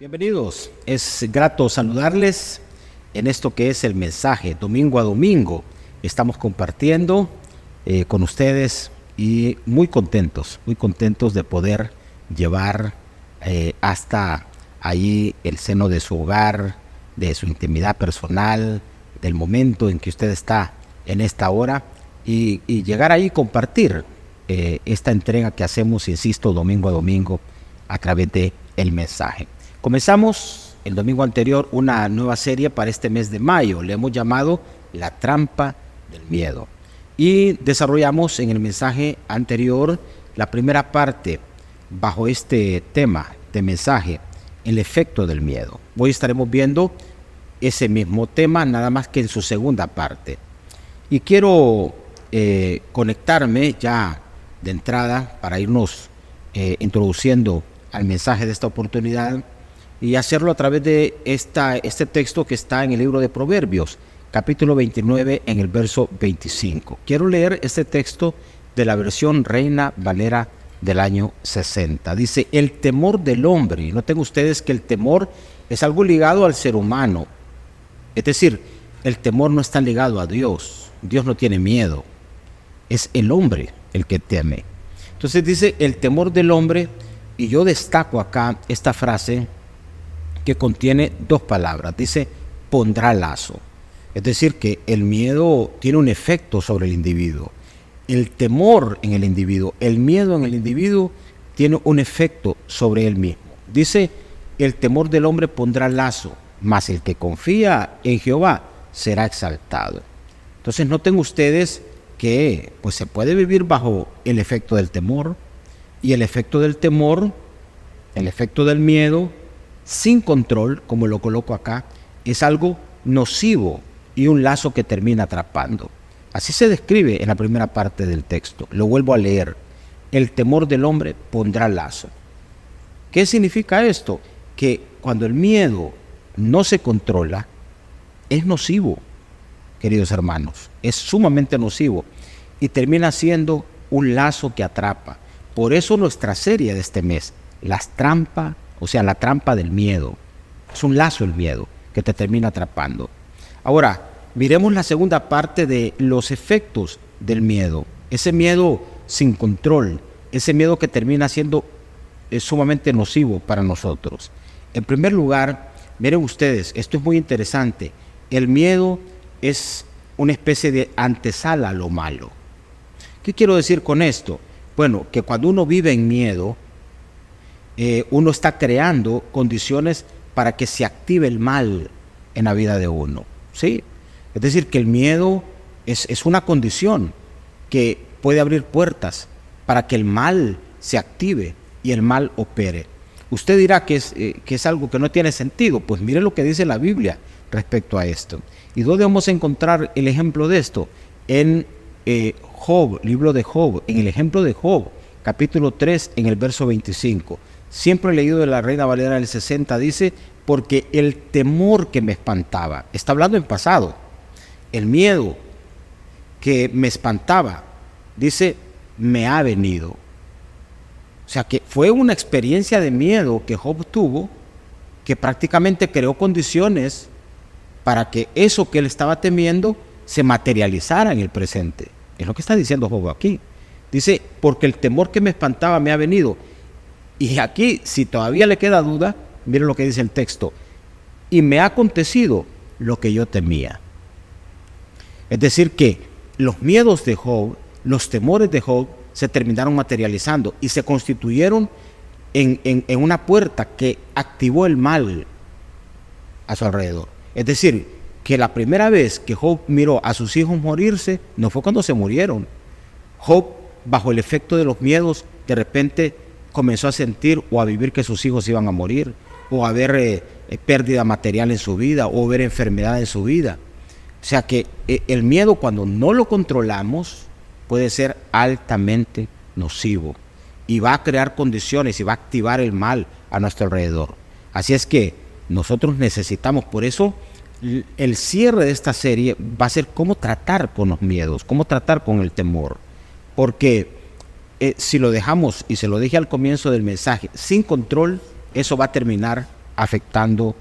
Bienvenidos, es grato saludarles en esto que es el mensaje. Domingo a domingo estamos compartiendo con ustedes y muy contentos de poder llevar hasta ahí el seno de su hogar, de su intimidad personal, del momento en que usted está en esta hora y llegar ahí y compartir esta entrega que hacemos, insisto, domingo a domingo a través de el mensaje. Comenzamos el domingo anterior una nueva serie para este mes de mayo. Le hemos llamado La trampa del miedo. Y desarrollamos en el mensaje anterior la primera parte bajo este tema de mensaje, el efecto del miedo. Hoy estaremos viendo ese mismo tema, nada más que en su segunda parte. Y quiero conectarme ya de entrada para irnos introduciendo al mensaje de esta oportunidad y hacerlo a través de este texto que está en el libro de Proverbios, capítulo 29, en el verso 25. Quiero leer este texto de la versión Reina Valera del año 60. Dice: el temor del hombre. Y noten ustedes que el temor es algo ligado al ser humano. Es decir, el temor no está ligado a Dios. Dios no tiene miedo. Es el hombre el que teme. Entonces dice el temor del hombre, y yo destaco acá esta frase que contiene dos palabras. Dice, pondrá lazo. Es decir, que el miedo tiene un efecto sobre el individuo. El temor en el individuo, el miedo en el individuo tiene un efecto sobre él mismo. Dice, el temor del hombre pondrá lazo, mas el que confía en Jehová será exaltado. Entonces noten ustedes que pues se puede vivir bajo el efecto del temor, y el efecto del temor, el efecto del miedo, sin control, como lo coloco acá, es algo nocivo y un lazo que termina atrapando. Así se describe en la primera parte del texto. Lo vuelvo a leer. El temor del hombre pondrá lazo. ¿Qué significa esto? Que cuando el miedo no se controla, es nocivo, queridos hermanos. Es sumamente nocivo y termina siendo un lazo que atrapa. Por eso nuestra serie de este mes, las trampas, o sea, la trampa del miedo. Es un lazo el miedo que te termina atrapando. Ahora, miremos la segunda parte de los efectos del miedo. Ese miedo sin control, ese miedo que termina siendo sumamente nocivo para nosotros. En primer lugar, miren ustedes, esto es muy interesante. El miedo es una especie de antesala a lo malo. ¿Qué quiero decir con esto? Bueno, que cuando uno vive en miedo, uno está creando condiciones para que se active el mal en la vida de uno, ¿sí? Es decir, que el miedo es una condición que puede abrir puertas para que el mal se active y el mal opere. Usted dirá que es algo que no tiene sentido. Pues mire lo que dice la Biblia respecto a esto. ¿Y dónde vamos a encontrar el ejemplo de esto? En Job, libro de Job, en el ejemplo de Job, capítulo 3, en el verso 25. Siempre he leído de la Reina Valera del 60, dice, porque el temor que me espantaba, está hablando en pasado, el miedo que me espantaba, dice, me ha venido. O sea que fue una experiencia de miedo que Job tuvo, que prácticamente creó condiciones para que eso que él estaba temiendo se materializara en el presente. Es lo que está diciendo Job aquí. Dice, porque el temor que me espantaba me ha venido. Y aquí, si todavía le queda duda, miren lo que dice el texto. Y me ha acontecido lo que yo temía. Es decir, que los miedos de Job, los temores de Job, se terminaron materializando y se constituyeron en una puerta que activó el mal a su alrededor. Es decir, que la primera vez que Job miró a sus hijos morirse, no fue cuando se murieron. Job, bajo el efecto de los miedos, de repente comenzó a sentir o a vivir que sus hijos iban a morir, o a ver pérdida material en su vida, o ver enfermedad en su vida. O sea que el miedo, cuando no lo controlamos, puede ser altamente nocivo y va a crear condiciones y va a activar el mal a nuestro alrededor. Así es que nosotros necesitamos, por eso el cierre de esta serie va a ser cómo tratar con los miedos, cómo tratar con el temor, porque si lo dejamos, y se lo dije al comienzo del mensaje, sin control, eso va a terminar afectando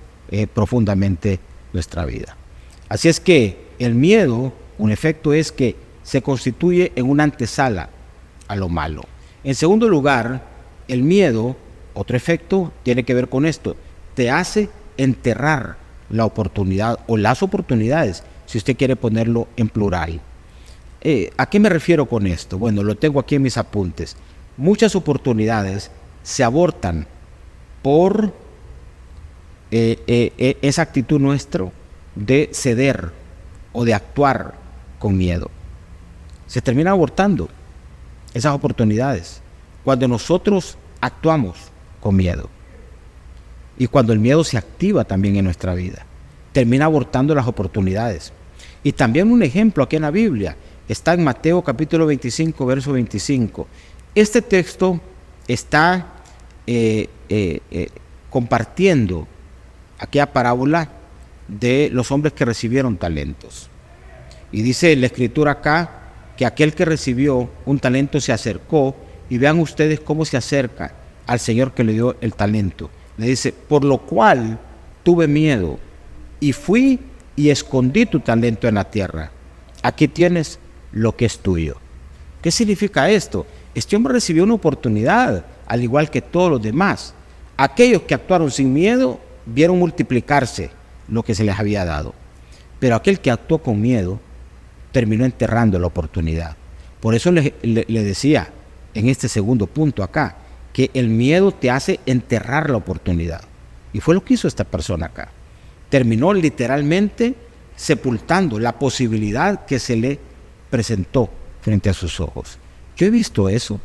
profundamente nuestra vida. Así es que el miedo, un efecto es que se constituye en una antesala a lo malo. En segundo lugar, el miedo, otro efecto, tiene que ver con esto, te hace enterrar la oportunidad o las oportunidades, si usted quiere ponerlo en plural. ¿A qué me refiero con esto? Bueno, lo tengo aquí en mis apuntes. Muchas oportunidades se abortan por esa actitud nuestra de ceder o de actuar con miedo. Se termina abortando esas oportunidades cuando nosotros actuamos con miedo. Y cuando el miedo se activa también en nuestra vida, termina abortando las oportunidades. Y también un ejemplo aquí en la Biblia, está en Mateo capítulo 25, verso 25. Este texto está compartiendo aquella parábola de los hombres que recibieron talentos. Y dice la escritura acá que aquel que recibió un talento se acercó, y vean ustedes cómo se acerca al Señor que le dio el talento. Le dice, por lo cual tuve miedo y fui y escondí tu talento en la tierra. Aquí tienes lo que es tuyo. ¿Qué significa esto? Este hombre recibió una oportunidad, al igual que todos los demás. Aquellos que actuaron sin miedo vieron multiplicarse lo que se les había dado. Pero aquel que actuó con miedo terminó enterrando la oportunidad. Por eso le decía en este segundo punto acá, que el miedo te hace enterrar la oportunidad. Y fue lo que hizo esta persona acá. Terminó literalmente sepultando la posibilidad que se le presentó frente a sus ojos. Yo he visto eso.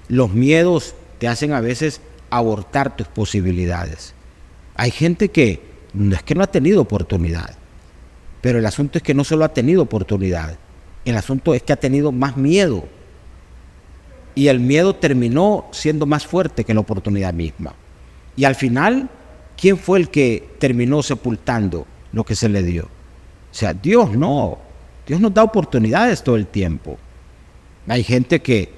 Los miedos te hacen a veces abortar tus posibilidades. Hay gente que no es que no ha tenido oportunidad, pero el asunto es que no solo ha tenido oportunidad, el asunto es que ha tenido más miedo. Y el miedo terminó siendo más fuerte que la oportunidad misma. Y al final, ¿quién fue el que terminó sepultando lo que se le dio? O sea, Dios no. Dios nos da oportunidades todo el tiempo. Hay gente que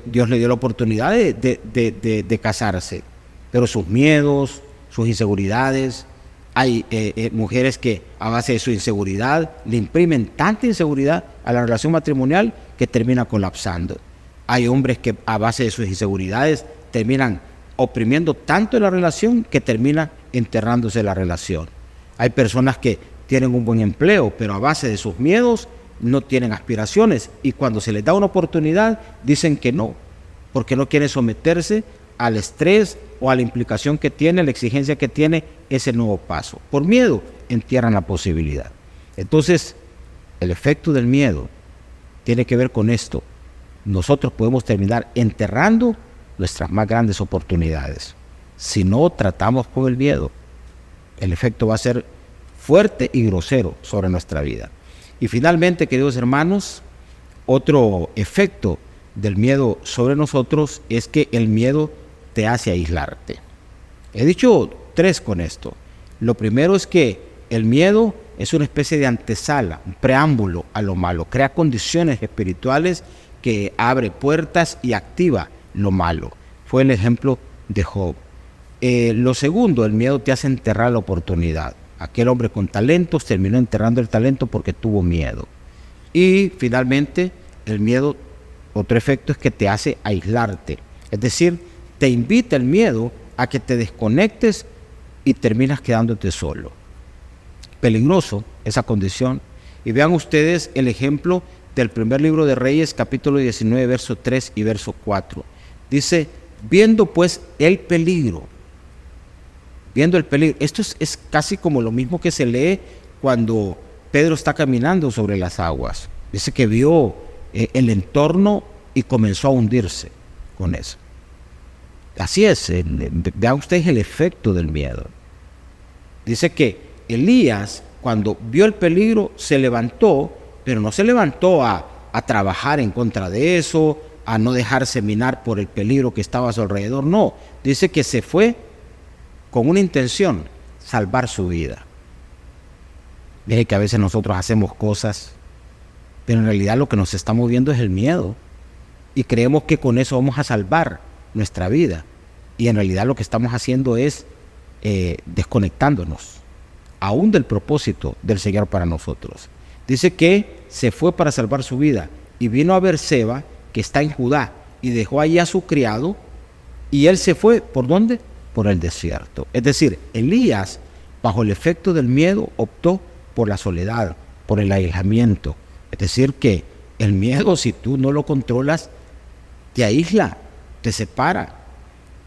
Dios le dio la oportunidad de casarse, pero sus miedos, sus inseguridades. Hay mujeres que a base de su inseguridad le imprimen tanta inseguridad a la relación matrimonial que termina colapsando. Hay hombres que a base de sus inseguridades terminan oprimiendo tanto la relación que termina enterrándose la relación. Hay personas que tienen un buen empleo, pero a base de sus miedos no tienen aspiraciones, y cuando se les da una oportunidad dicen que no, porque no quieren someterse al estrés o a la implicación que tiene, la exigencia que tiene ese nuevo paso. Por miedo entierran la posibilidad. Entonces, el efecto del miedo tiene que ver con esto. Nosotros podemos terminar enterrando nuestras más grandes oportunidades. Si no tratamos con el miedo, el efecto va a ser fuerte y grosero sobre nuestra vida. Y finalmente, queridos hermanos, otro efecto del miedo sobre nosotros es que el miedo te hace aislarte. He dicho 3 con esto. Lo primero es que el miedo es una especie de antesala, un preámbulo a lo malo. Crea condiciones espirituales que abre puertas y activa lo malo. Fue el ejemplo de Job. Lo segundo, el miedo te hace enterrar la oportunidad. Aquel hombre con talentos terminó enterrando el talento porque tuvo miedo. Y finalmente, el miedo, otro efecto es que te hace aislarte. Es decir, te invita el miedo a que te desconectes y terminas quedándote solo. Peligroso esa condición. Y vean ustedes el ejemplo del primer libro de Reyes, capítulo 19, verso 3 y verso 4. Dice, viendo pues el peligro. Esto es casi como lo mismo que se lee cuando Pedro está caminando sobre las aguas. Dice que vio el entorno y comenzó a hundirse con eso. Así es, vean ustedes el efecto del miedo. Dice que Elías, cuando vio el peligro, se levantó, pero no se levantó a trabajar en contra de eso, a no dejarse minar por el peligro que estaba a su alrededor. No, dice que se fue con una intención, salvar su vida. Deje que a veces nosotros hacemos cosas, pero en realidad lo que nos está moviendo es el miedo. Y creemos que con eso vamos a salvar nuestra vida. y en realidad lo que estamos haciendo es desconectándonos aún del propósito del Señor para nosotros. Dice que se fue para salvar su vida y vino a Berseba, que está en Judá, y dejó allí a su criado, y él se fue, ¿por dónde? Por el desierto. Es decir, Elías, bajo el efecto del miedo, optó por la soledad, por el aislamiento. Es decir, que el miedo, si tú no lo controlas, te aísla, te separa.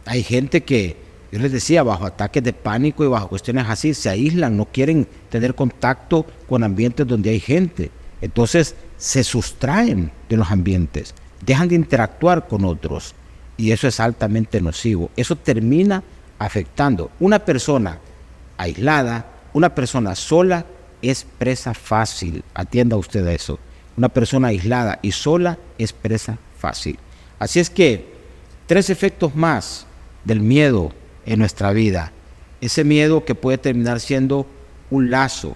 Hay gente que, yo les decía, bajo ataques de pánico y bajo cuestiones así, se aíslan, no quieren tener contacto con ambientes donde hay gente. Entonces se sustraen de los ambientes, dejan de interactuar con otros, y eso es altamente nocivo. Eso termina afectando. Una persona aislada, una persona sola, es presa fácil. Atienda usted a eso. Una persona aislada y sola es presa fácil. Así es que 3 efectos más del miedo en nuestra vida. Ese miedo que puede terminar siendo un lazo,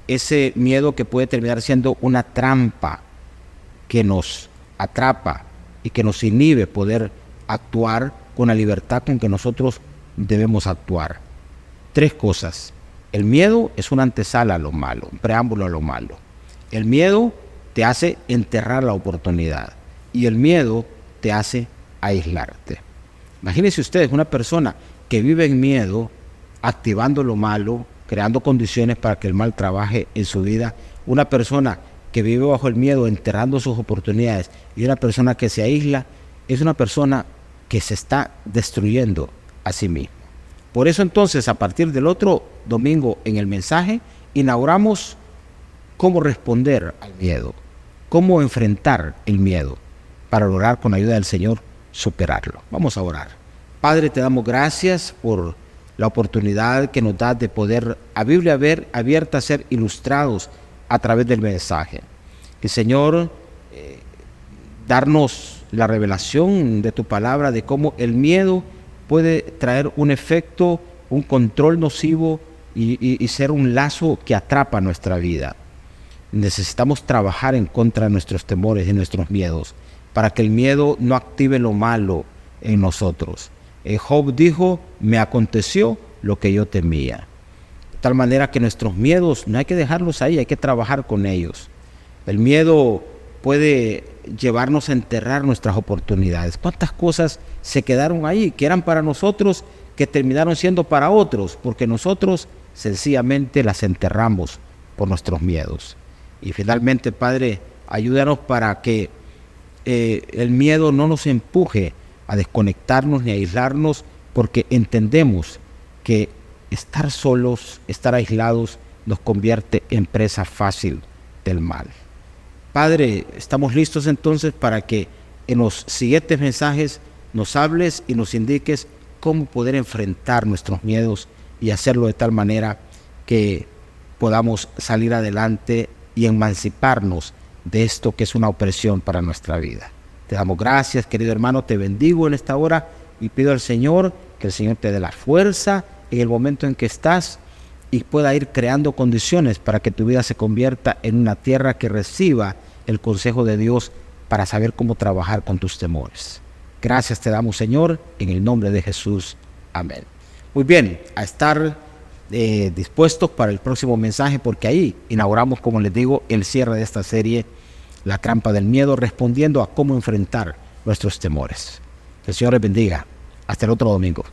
ese miedo que puede terminar siendo una trampa que nos atrapa y que nos inhibe poder actuar con la libertad con que nosotros debemos actuar. 3 cosas. El miedo es una antesala a lo malo, un preámbulo a lo malo. El miedo te hace enterrar la oportunidad y el miedo te hace aislarte. Imagínense ustedes una persona que vive en miedo, activando lo malo, creando condiciones para que el mal trabaje en su vida. Una persona que vive bajo el miedo, enterrando sus oportunidades, y una persona que se aísla, es una persona que se está destruyendo a sí misma. Por eso entonces, a partir del otro domingo en el mensaje, inauguramos cómo responder al miedo, cómo enfrentar el miedo, para lograr con la ayuda del Señor superarlo. Vamos a orar. Padre, te damos gracias por la oportunidad que nos das de poder a Biblia abierta ser ilustrados a través del mensaje. Que Señor, darnos la revelación de tu palabra de cómo el miedo puede traer un efecto, un control nocivo y ser un lazo que atrapa nuestra vida. Necesitamos trabajar en contra de nuestros temores y nuestros miedos, para que el miedo no active lo malo en nosotros. Job dijo, me aconteció lo que yo temía. De tal manera que nuestros miedos no hay que dejarlos ahí, hay que trabajar con ellos. El miedo puede llevarnos a enterrar nuestras oportunidades. ¿Cuántas cosas se quedaron ahí que eran para nosotros, que terminaron siendo para otros? Porque nosotros sencillamente las enterramos por nuestros miedos. Y finalmente, Padre, ayúdanos para que el miedo no nos empuje a desconectarnos ni a aislarnos, porque entendemos que estar solos, estar aislados, nos convierte en presa fácil del mal. Padre, estamos listos entonces para que en los siguientes mensajes nos hables y nos indiques cómo poder enfrentar nuestros miedos y hacerlo de tal manera que podamos salir adelante y emanciparnos de esto que es una opresión para nuestra vida. Te damos gracias, querido hermano, te bendigo en esta hora y pido al Señor que el Señor te dé la fuerza en el momento en que estás y pueda ir creando condiciones para que tu vida se convierta en una tierra que reciba el consejo de Dios para saber cómo trabajar con tus temores. Gracias te damos, Señor, en el nombre de Jesús. Amén. Muy bien, a estar dispuestos para el próximo mensaje, porque ahí inauguramos, como les digo, el cierre de esta serie, La trampa del miedo, respondiendo a cómo enfrentar nuestros temores. Que el Señor les bendiga. Hasta el otro domingo.